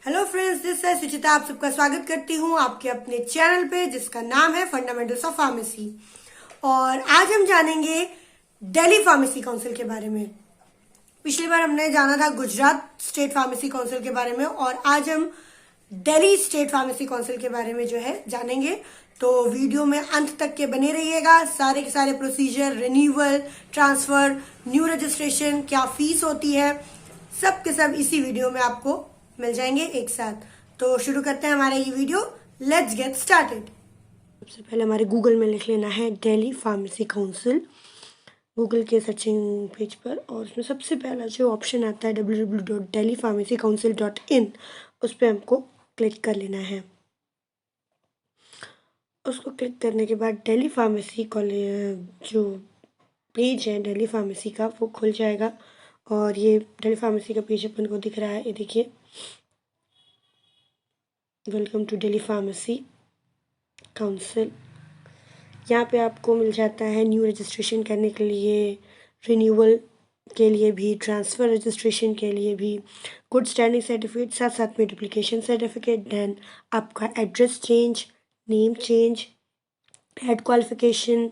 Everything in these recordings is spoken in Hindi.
हेलो फ्रेंड्स, दिस है सुचिता। आप सबका स्वागत करती हूँ आपके अपने चैनल पे जिसका नाम है फंडामेंटल्स ऑफ फार्मेसी। और आज हम जानेंगे दिल्ली फार्मेसी काउंसिल के बारे में। पिछली बार हमने जाना था गुजरात स्टेट फार्मेसी काउंसिल के बारे में और आज हम दिल्ली स्टेट फार्मेसी काउंसिल के बारे में जो है जानेंगे। तो वीडियो में अंत तक के बने रहिएगा। सारे के सारे procedure, renewal, transfer, new registration, क्या फीस होती है, सब के सब इसी वीडियो में आपको मिल जाएंगे एक साथ। तो शुरू करते हैं हमारा ये वीडियो। Let's get started. सबसे पहले हमारे गूगल में लिख लेना है दिल्ली फार्मेसी काउंसिल, गूगल के सर्चिंग पेज पर। और उसमें सबसे पहला जो ऑप्शन आता है www.delhipharmacycouncil.in, उस पर हमको क्लिक कर लेना है। उसको क्लिक करने के बाद दिल्ली फार्मेसी कॉलेज जो पेज है दिल्ली फार्मेसी का वो खुल जाएगा। और ये दिल्ली फार्मेसी का पेज अपन को दिख रहा है, ये देखिए, welcome to Delhi pharmacy council. यहाँ पे आपको मिल जाता है न्यू रजिस्ट्रेशन करने के लिए, रिन्यूअल के लिए भी, ट्रांसफ़र रजिस्ट्रेशन के लिए भी, गुड स्टैंडिंग सर्टिफिकेट, साथ साथ में डुप्लीकेशन सर्टिफिकेट, देन आपका address change, name change, head qualification,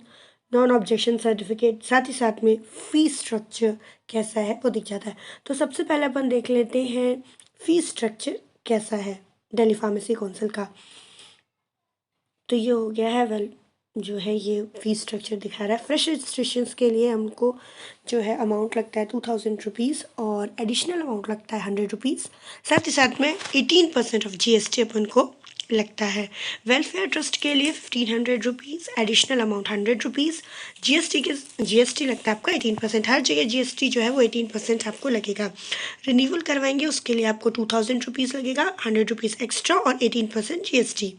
non objection certificate, साथ ही साथ में फीस स्ट्रक्चर कैसा है वो दिख जाता है। तो सबसे पहले अपन देख लेते हैं फीस स्ट्रक्चर कैसा है दिल्ली फार्मेसी काउंसिल का। तो ये हो गया है जो है ये फीस स्ट्रक्चर दिखा रहा है। फ्रेश रजिस्ट्रेशन के लिए हमको जो है अमाउंट लगता है 2000 रुपीज़ और एडिशनल अमाउंट लगता है 100 रुपीज़। साथ ही साथ में 18% ऑफ GST अपन को लगता है। वेलफेयर ट्रस्ट के लिए 1500 rupees, additional amount 100 rupees. GST लगता है आपका 18%। हर जगह GST जो है वो 18% आपको लगेगा। रिन्यूअल करवाएंगे उसके लिए आपको 2000 रुपीज़ लगेगा, 100 रुपीज़ एक्स्ट्रा और 18% GST।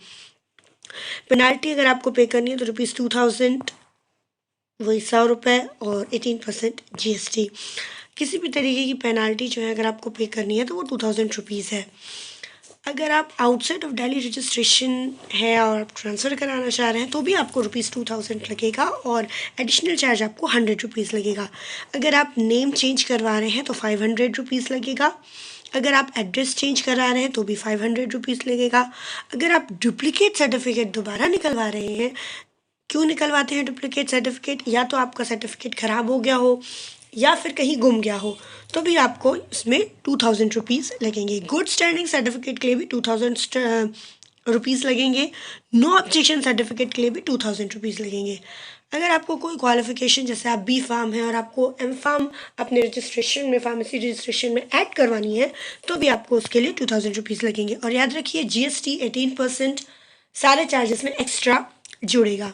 पेनाल्टी अगर आपको पे करनी है तो ₹2000, वही 100 रुपये और 18% GST। किसी भी तरीके की पेनाल्टी जो है अगर आपको पे करनी है तो वो 2000 रुपीज़ है। अगर आप आउटसाइड ऑफ दिल्ली रजिस्ट्रेशन है और आप ट्रांसफ़र कराना चाह रहे हैं तो भी आपको ₹2000 लगेगा और एडिशनल चार्ज आपको 100 रुपीज़ लगेगा। अगर आप नेम चेंज करवा रहे हैं तो 500 रुपीज़ लगेगा। अगर आप एड्रेस चेंज करा रहे हैं तो भी 500 रुपीज़ लगेगा। अगर आप डुप्लीकेट सर्टिफिकेट दोबारा निकलवा रहे हैं, क्यों निकलवाते हैं डुप्लीकेट सर्टिफिकेट, या तो आपका सर्टिफिकेट ख़राब हो गया हो या फिर कहीं गुम गया हो, तो भी आपको इसमें 2000 रुपीज़ लगेंगे। गुड स्टैंडिंग सर्टिफिकेट के लिए भी 2000 रुपीज़ लगेंगे। नो ऑब्जेक्शन सर्टिफिकेट के लिए भी 2000 रुपीज़ लगेंगे। अगर आपको कोई क्वालिफिकेशन, जैसे आप बी फार्म है और आपको एम फार्म अपने रजिस्ट्रेशन में, फार्मेसी रजिस्ट्रेशन में ऐड करवानी है, तो भी आपको उसके लिए 2000 रुपीज़ लगेंगे। और याद रखिए GST 18% सारे चार्जेस में एक्स्ट्रा जुड़ेगा।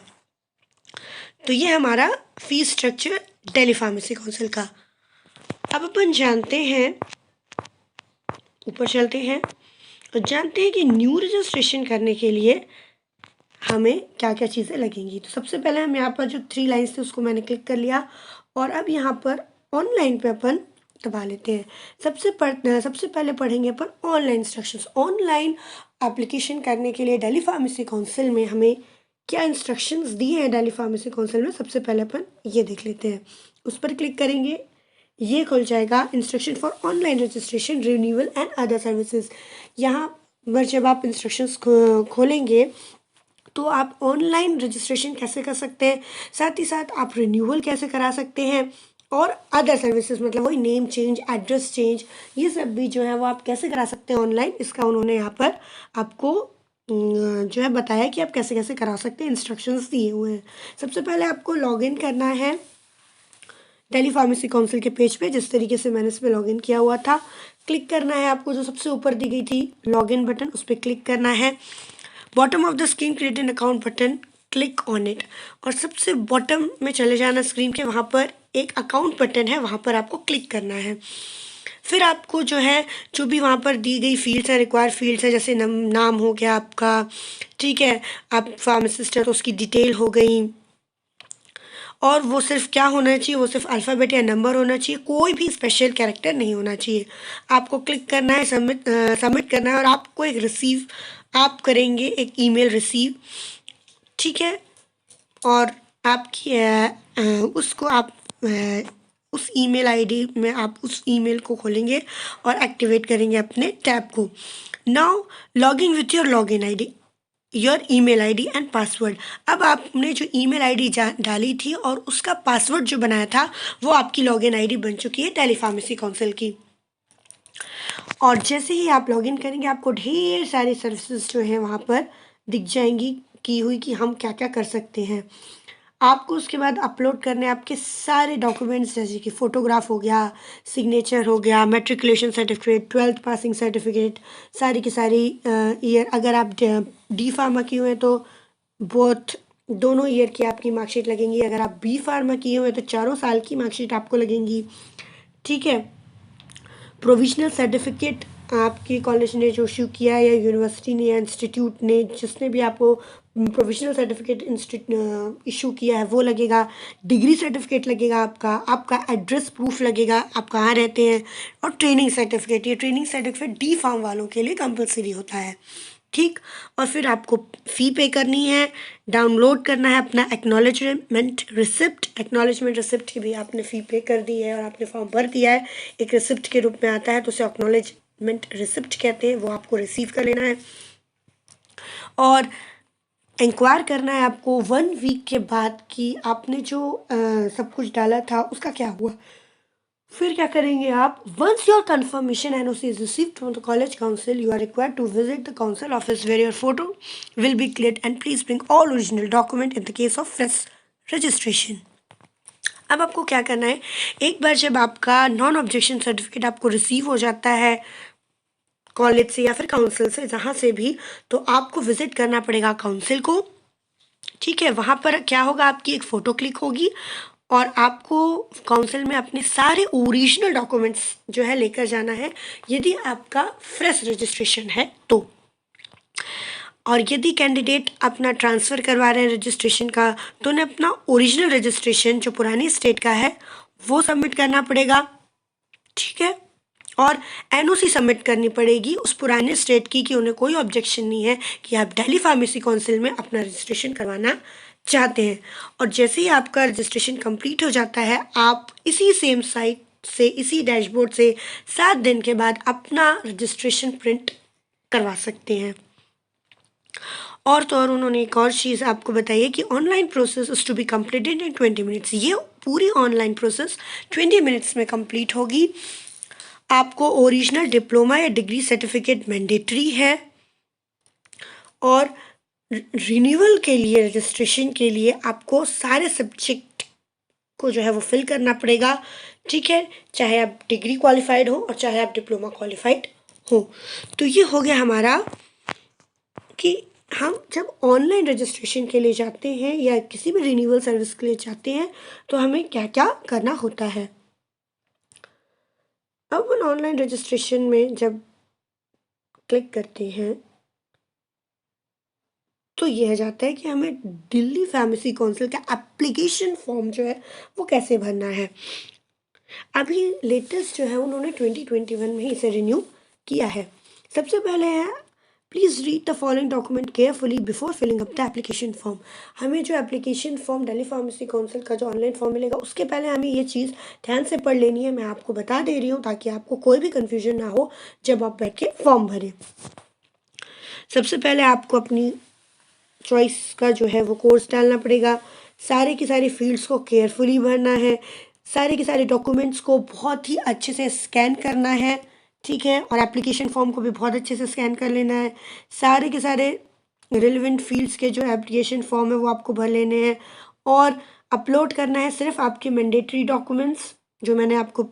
तो ये हमारा fees structure Delhi pharmacy council का। अब अपन जानते हैं, ऊपर चलते हैं और जानते हैं कि न्यू रजिस्ट्रेशन करने के लिए हमें क्या क्या चीज़ें लगेंगी। तो सबसे पहले हम यहाँ पर जो 3 लाइन्स थे उसको मैंने क्लिक कर लिया और अब यहाँ पर ऑनलाइन पे अपन दबा लेते हैं। सबसे पहले पढ़ेंगे अपन ऑनलाइन इंस्ट्रक्शंस। ऑनलाइन एप्लीकेशन करने के लिए दिल्ली फार्मेसी काउंसिल में हमें क्या इंस्ट्रक्शंस दिए हैं दिल्ली फार्मेसी काउंसिल में, सबसे पहले अपन ये देख लेते हैं। उस पर क्लिक करेंगे, ये खुल जाएगा instruction for online registration, renewal and other services. यहाँ पर जब आप इंस्ट्रक्शंस खोलेंगे तो आप ऑनलाइन रजिस्ट्रेशन कैसे कर सकते हैं, साथ ही साथ आप रिन्यूअल कैसे करा सकते हैं और अदर सर्विसेज, मतलब वही नेम चेंज, एड्रेस चेंज, ये सब भी जो है वो आप कैसे करा सकते हैं ऑनलाइन, इसका उन्होंने यहाँ पर आपको जो है बताया कि आप कैसे कैसे करा सकते हैं, इंस्ट्रक्शंस दिए हुए हैं। सबसे पहले आपको लॉगिन करना है दिल्ली फार्मेसी काउंसिल के पेज पे, जिस तरीके से मैंने इस पर लॉगिन किया हुआ था। क्लिक करना है आपको, जो सबसे ऊपर दी गई थी लॉगिन बटन, उस पर क्लिक करना है। Bottom of the screen create an account button, click on it. और सबसे बॉटम में चले जाना स्क्रीन के, वहाँ पर एक अकाउंट बटन है, वहाँ पर आपको क्लिक करना है। फिर आपको जो है जो भी वहाँ पर दी गई फील्ड्स है, रिक्वायर्ड फील्ड्स है, जैसे नाम हो गया आपका, ठीक है, आप फार्मासिस्ट है तो उसकी डिटेल हो गई, और वो सिर्फ क्या होना चाहिए, वो सिर्फ अल्फ़ाबेट या नंबर होना चाहिए, कोई भी स्पेशल कैरेक्टर नहीं होना चाहिए। आपको क्लिक करना है, सबमिट करना है और आपको एक रिसीव, आप करेंगे एक ईमेल रिसीव, ठीक है। और आपकी उसको आप उस ईमेल आईडी में आप उस ईमेल को खोलेंगे और एक्टिवेट करेंगे अपने टैब को। Now login with your login ID, your email ID and password. अब आपने जो ईमेल आईडी डाली थी और उसका पासवर्ड जो बनाया था वो आपकी लॉगिन आईडी बन चुकी है टेली फार्मेसी काउंसिल की। और जैसे ही आप लॉगिन करेंगे आपको ढेर सारी सर्विसेज जो हैं वहाँ पर दिख जाएंगी की हुई कि हम क्या क्या कर सकते हैं। आपको उसके बाद अपलोड करने आपके सारे डॉक्यूमेंट्स, जैसे कि फ़ोटोग्राफ हो गया, सिग्नेचर हो गया, matriculation certificate, 12th passing certificate, सारी की सारी ईयर। अगर आप डी फार्मा किए हुए हैं तो बोथ दोनों ईयर की आपकी मार्कशीट लगेंगी। अगर आप बी फार्मा किए हुए हैं तो 4 साल की मार्कशीट आपको लगेंगी। ठीक है। प्रोविजनल सर्टिफिकेट आपके कॉलेज ने जो इशू किया है या यूनिवर्सिटी ने या इंस्टीट्यूट ने, जिसने भी आपको प्रोविजनल सर्टिफिकेट इशू किया है वो लगेगा। डिग्री सर्टिफिकेट लगेगा, आपका एड्रेस प्रूफ लगेगा, आप कहाँ रहते हैं। और ट्रेनिंग सर्टिफिकेट, ये ट्रेनिंग सर्टिफिकेट डी फार्म वालों के लिए कंपलसरी होता है। ठीक। और फिर आपको फ़ी पे करनी है, डाउनलोड करना है अपना एक्नॉलेजमेंट रिसिप्ट की भी आपने फ़ी पे कर दी है और आपने फॉर्म भर दिया है, एक रिसिप्ट के रूप में आता है तो उसे एक्नॉलेजमेंट रिसिप्ट कहते हैं, वो आपको रिसीव कर लेना है। और इंक्वायर करना है आपको 1 वीक के बाद कि आपने जो सब कुछ डाला था उसका क्या हुआ। फिर क्या करेंगे आप, once your confirmation NOC is received from the college council you are required to visit the council office where your photo will be clicked and please bring all original document in the case of fresh registration. अब आपको क्या करना है, एक बार जब आपका नॉन ऑब्जेक्शन सर्टिफिकेट आपको रिसीव हो जाता है कॉलेज से या फिर काउंसिल से, जहाँ से भी, तो आपको विजिट करना पड़ेगा काउंसिल को। ठीक है। वहाँ पर क्या होगा, आपकी एक फ़ोटो क्लिक होगी और आपको काउंसिल में अपने सारे ओरिजिनल डॉक्यूमेंट्स जो है लेकर जाना है, यदि आपका फ्रेश रजिस्ट्रेशन है तो। और यदि कैंडिडेट अपना ट्रांसफ़र करवा रहे हैं रजिस्ट्रेशन का, तो उन्हें अपना ओरिजिनल रजिस्ट्रेशन जो पुरानी स्टेट का है वो सबमिट करना पड़ेगा। ठीक है। और एनओसी सबमिट करनी पड़ेगी उस पुराने स्टेट की कि उन्हें कोई ऑब्जेक्शन नहीं है कि आप दिल्ली फार्मेसी काउंसिल में अपना रजिस्ट्रेशन करवाना चाहते हैं। और जैसे ही आपका रजिस्ट्रेशन कंप्लीट हो जाता है, आप इसी सेम साइट से, इसी डैशबोर्ड से 7 दिन के बाद अपना रजिस्ट्रेशन प्रिंट करवा सकते हैं। और तो और उन्होंने एक और चीज़ आपको बताई है कि online process is to be completed in 20 minutes. ये पूरी ऑनलाइन प्रोसेस 20 मिनट्स में कंप्लीट होगी। आपको ओरिजिनल डिप्लोमा या डिग्री सर्टिफिकेट मैंडेटरी है और रिन्यूअल के लिए, रजिस्ट्रेशन के लिए आपको सारे सब्जेक्ट को जो है वो फिल करना पड़ेगा। ठीक है। चाहे आप डिग्री क्वालिफाइड हो और चाहे आप डिप्लोमा क्वालिफाइड हो। तो ये हो गया हमारा कि हम जब ऑनलाइन रजिस्ट्रेशन के लिए जाते हैं या किसी भी रिन्यूअल सर्विस के लिए जाते हैं तो हमें क्या क्या करना होता है। अब उन ऑनलाइन रजिस्ट्रेशन में जब क्लिक करते हैं तो यह जाता है कि हमें दिल्ली फार्मेसी काउंसिल का एप्लीकेशन फॉर्म जो है वो कैसे भरना है। अभी लेटेस्ट जो है उन्होंने 2021 में ही इसे रिन्यू किया है। सबसे पहले है, please read the following document carefully before filling up the application form. हमें जो application form Delhi pharmacy council का जो ऑनलाइन फॉर्म मिलेगा उसके पहले हमें ये चीज़ ध्यान से पढ़ लेनी है। मैं आपको बता दे रही हूँ ताकि आपको कोई भी कन्फ्यूजन ना हो जब आप बैठ के फॉर्म भरें। सबसे पहले आपको अपनी चॉइस का जो है वो कोर्स डालना पड़ेगा। सारे की सारी फील्ड्स को केयरफुली भरना है। सारे के सारे डॉक्यूमेंट्स को बहुत ही अच्छे से स्कैन करना है। ठीक है। और एप्लीकेशन फॉर्म को भी बहुत अच्छे से स्कैन कर लेना है। सारे के सारे रिलेवेंट फील्ड्स के जो एप्लीकेशन फॉर्म है वो आपको भर लेने हैं और अपलोड करना है सिर्फ आपके मैंडेटरी डॉक्यूमेंट्स जो मैंने आपको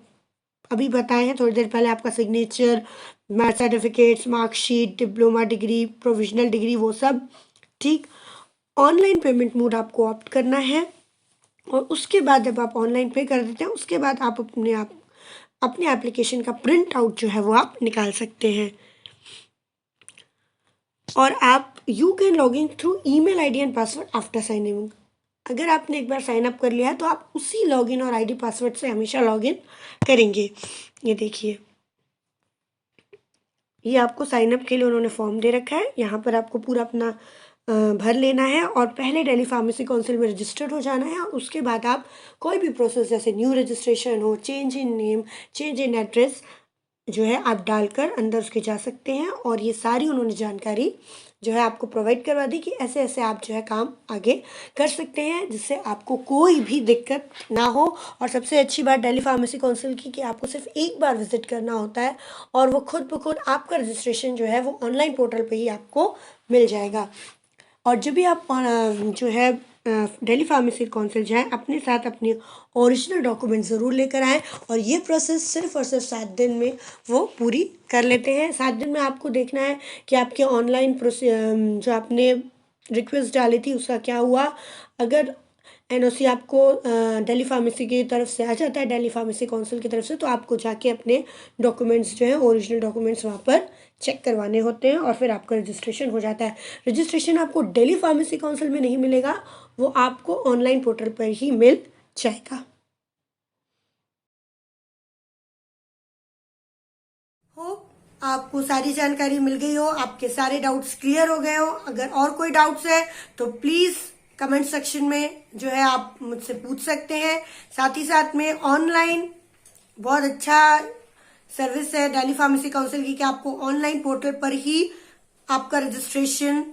अभी बताए हैं थोड़ी देर पहले। आपका signature, math certificates, marksheet, diploma degree, provisional degree, वो सब। ठीक। ऑनलाइन पेमेंट मोड आपको ऑप्ट करना है और उसके बाद जब आप ऑनलाइन पे कर देते हैं उसके बाद आप अपने एप्लीकेशन का प्रिंट आउट जो है वो आप निकाल सकते हैं। और आप you can log in through email ID and password after sign in. अगर आपने एक बार साइन अप कर लिया है तो आप उसी लॉगिन और आईडी पासवर्ड से हमेशा लॉगिन करेंगे। ये देखिए, ये आपको साइन अप के लिए उन्होंने फॉर्म दे रखा है। यहाँ पर आपको पूरा अपना भर लेना है और पहले दिल्ली फार्मेसी काउंसिल में रजिस्टर्ड हो जाना है। और उसके बाद आप कोई भी प्रोसेस जैसे न्यू रजिस्ट्रेशन हो, change in name, change in address जो है आप डालकर अंदर उसके जा सकते हैं। और ये सारी उन्होंने जानकारी जो है आपको प्रोवाइड करवा दी कि ऐसे ऐसे आप जो है काम आगे कर सकते हैं, जिससे आपको कोई भी दिक्कत ना हो। और सबसे अच्छी बात दिल्ली फार्मेसी काउंसिल की कि आपको सिर्फ एक बार विजिट करना होता है और वो खुद ब खुद आपका रजिस्ट्रेशन जो है वो ऑनलाइन पोर्टल पे ही आपको मिल जाएगा। और जब भी आप जो है दिल्ली फार्मेसी काउंसिल जाएं, अपने साथ अपने ओरिजिनल डॉक्यूमेंट ज़रूर लेकर आएँ। और ये प्रोसेस सिर्फ और सिर्फ 7 दिन में वो पूरी कर लेते हैं। 7 दिन में आपको देखना है कि आपके ऑनलाइन जो आपने रिक्वेस्ट डाली थी उसका क्या हुआ। अगर एनओसी आपको दिल्ली फार्मेसी की तरफ से आ जाता है, दिल्ली फार्मेसी काउंसिल की तरफ से, तो आपको जाके अपने डॉक्यूमेंट्स जो हैं ओरिजिनल डॉक्यूमेंट्स वहाँ पर चेक करवाने होते हैं और फिर आपका रजिस्ट्रेशन हो जाता है। रजिस्ट्रेशन आपको दिल्ली फार्मेसी काउंसिल में नहीं मिलेगा, वो आपको ऑनलाइन पोर्टल पर ही मिल जाएगा। होप आपको सारी जानकारी मिल गई हो, आपके सारे डाउट्स क्लियर हो गए हो। अगर और कोई डाउट्स है तो प्लीज कमेंट सेक्शन में जो है आप मुझसे पूछ सकते हैं। साथ ही साथ में ऑनलाइन बहुत अच्छा सर्विस है दिल्ली फार्मेसी काउंसिल की कि आपको ऑनलाइन पोर्टल पर ही आपका रजिस्ट्रेशन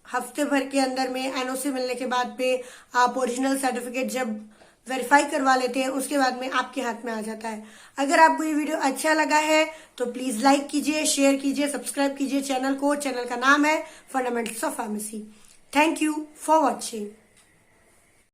हफ्ते भर के अंदर में एनओसी मिलने के बाद पे आप ओरिजिनल सर्टिफिकेट जब वेरीफाई करवा लेते हैं उसके बाद में आपके हाथ में आ जाता है। अगर आपको ये वीडियो अच्छा लगा है तो प्लीज लाइक कीजिए, शेयर कीजिए, सब्सक्राइब कीजिए चैनल को। चैनल का नाम है fundamentals of pharmacy. Thank you for watching.